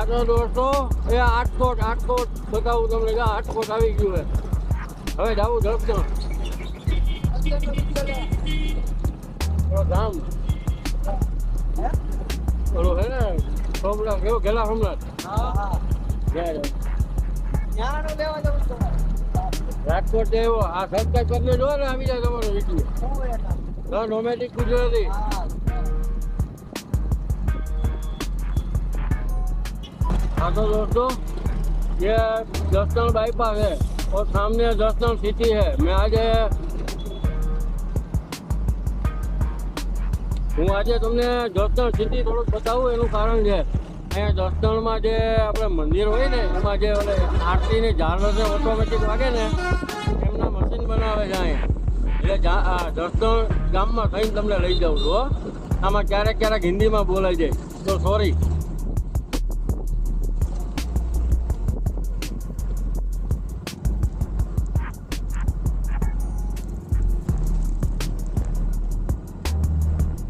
તો દોસ્તો એ આટકોટ બતાવું તમને કે આટકોટ આવી ગયું છે. હવે જાવું ઝડપથી ધામ ઓલું હે ને સોમનાથ કેવું ગેલા સોમનાથ રાજકોટ જેવો આ સબસ્ક્રાઈબ કરીને જો ને આવી જાય તમારો વિડીયો નોમેટિક ગુજરાતી. हाँ तो दोस्तों ये जसनल बाईपास है और सामने जसनल सिटी है. मैं आज હું આજે તમને જસનલ સિટી થોડુંક બતાવું. એનું કારણ છે અહીંયા જસનલમાં જે આપણે મંદિર હોય ને એમાં જે ઓલે આરતીની ઝાલર ને ઓટોમેટિક વાગે ને એમના મશીન બનાવે છે અહીંયા. એટલે જસનલ ગામમાં થઈને તમને લઈ જાઉં છું. આમાં ક્યારેક હિન્દીમાં બોલાઈ જાય તો સોરી.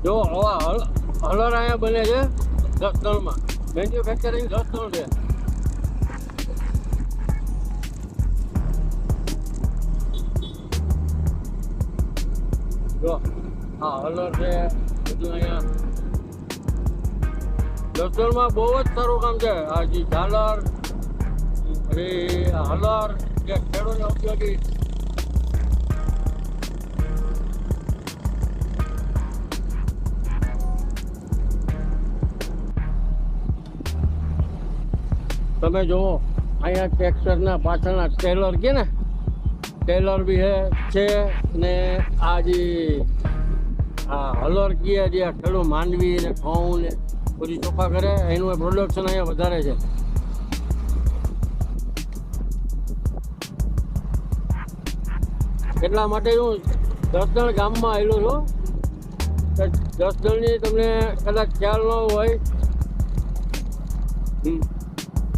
જો હવા હલર અહીંયા બને છે જસનલમાં. મેન્યુફેક્ચરિંગ જસનલ છે. જો હા હલર છે બધું અહીંયા જસનલમાં બહુ જ સારું કામ છે. આ જે ઝાલર હલર જે ખેડૂતને ઉપયોગી તમે જુઓ અહીંયા ટ્રેક્ટરના પાછળના ટેલર કે ને ટેલર બી છે ને આ જે હલર કહે જે ખેડૂત માંડવી ને ઘઉં ને બધી ચોખ્ખા કરે એનું પ્રોડક્શન અહીંયા વધારે છે. એટલા માટે હું જસદણ ગામમાં આવેલો છું. જસદણની તમને કદાચ ખ્યાલ ન હોય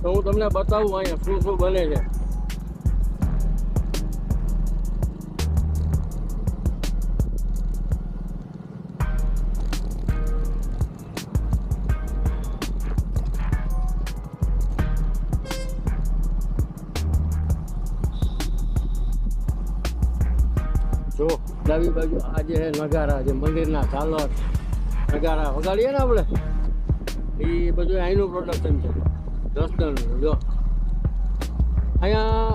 તો હું તમને બતાવું અહીંયા શું શું બને છે. જો ડાબી બાજુ આ જે નગારા જે મંદિરના ઝાલર નગારા વગાડીએ ને આપણે એ બધું અહીંનું પ્રોડક્શન છે જસદણનું. જો અહીંયા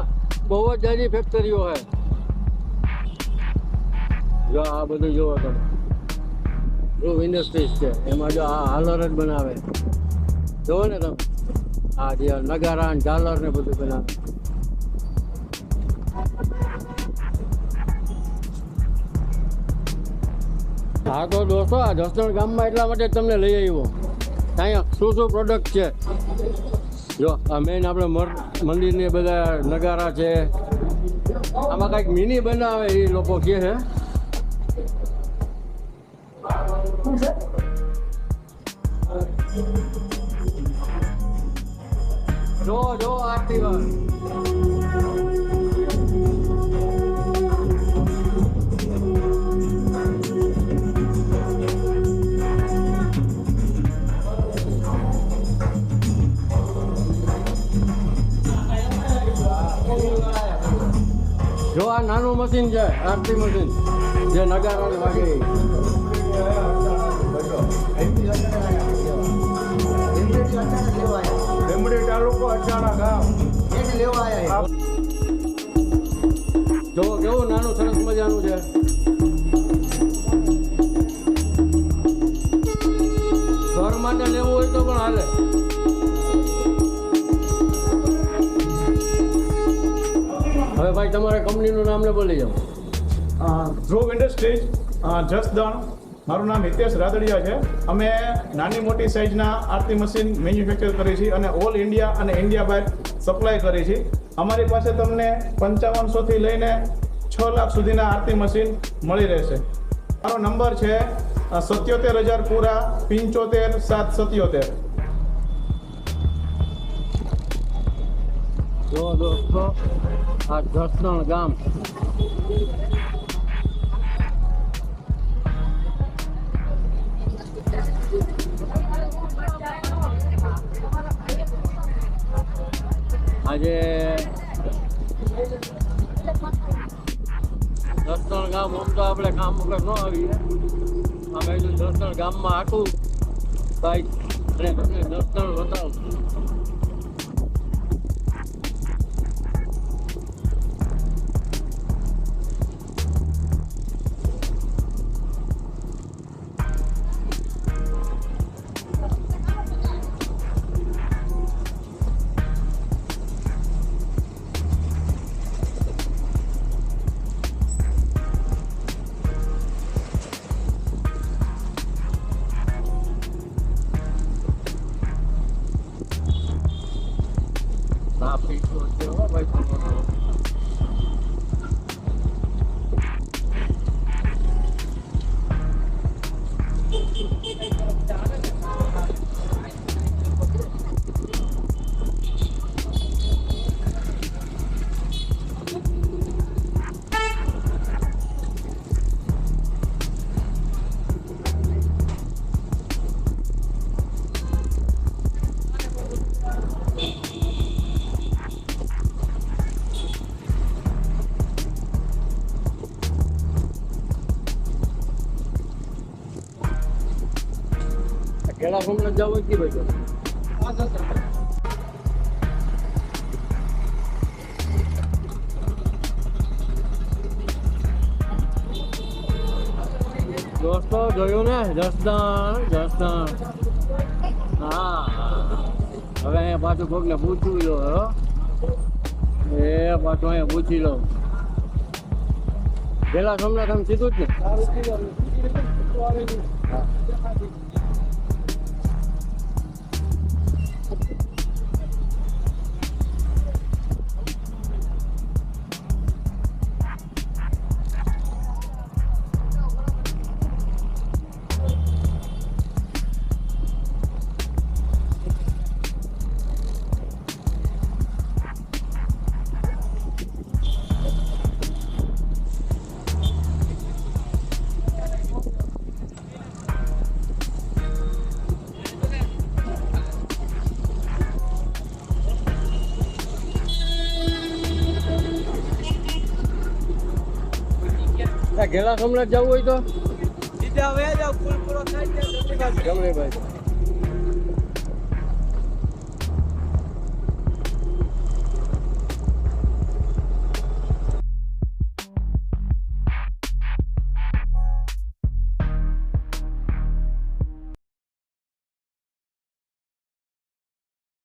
બહુ જ જાજી ફેક્ટરીઓ છે. જો આ બધું જુઓ તમે ધ્રુવ ઇન્ડસ્ટ્રીઝ છે એમાં જો આ હાલર જ બનાવે. જુઓ ને તમે આ જે નગારા ને ઝાલર ને બધું બનાવે. હા તો દોસ્તો આ જસદણ ગામમાં એટલા માટે તમને લઈ આવ્યો. અહીંયા શું પ્રોડક્ટ છે જો આ મેઇન આપણે મંદિરની બધા નગારા છે. આમાં કંઈક મિની બનાવે એ લોકો કહે છે. જો આરતી વાર જો આ નાનું મશીન છે આરતી મશીન જે નગારાને વાગે. તાલુકો અચાણા ગામ જો કેવું નાનું સરસ મજાનું છે. ઘર માટે લેવું હોય તો પણ હાલે. હવે ભાઈ તમારે કંપનીનું નામ ને બોલી જાઓ. ધ્રુવ ઇન્ડસ્ટ્રીઝ જસદણ. મારું નામ હિતેશ રાદડિયા છે. અમે નાની મોટી સાઇઝના આરતી મશીન મેન્યુફેક્ચર કરીએ છીએ અને ઓલ ઇન્ડિયા અને ઇન્ડિયા બહાર સપ્લાય કરીએ છીએ. અમારી પાસે તમને 5500 થી લઈને 6 લાખ સુધીના આરતી મશીન મળી રહેશે. મારો નંબર છે 77,000 પૂરા 75,777. જો દોસ્તો આ જસદણ ગામ આજે 10 ગામ આમ તો આપણે કામ વગર ન આવીએ. આ બાજુ 10 ગામમાં આખું બાઈક અને તમને 10 બતાવું. ટ્રાફિક તો છે હો ભાઈ તમારો. કેળા ફોમલા જવું કે ભાઈ દોસ્તો જોયું ને જસદણ. હા હવે અહીંયા પાછું કોકને પૂછવું લો. એ પાછું અહીંયા પૂછી લો. પેલા સોમનાથ આમ સીધું જ ને. ઘેલા સોમનાથ જવું હોય તો સીધા વયા જાવ, પુલ પૂરો થાય ત્યાં જમણી બાજુ. જમણી બાજુ.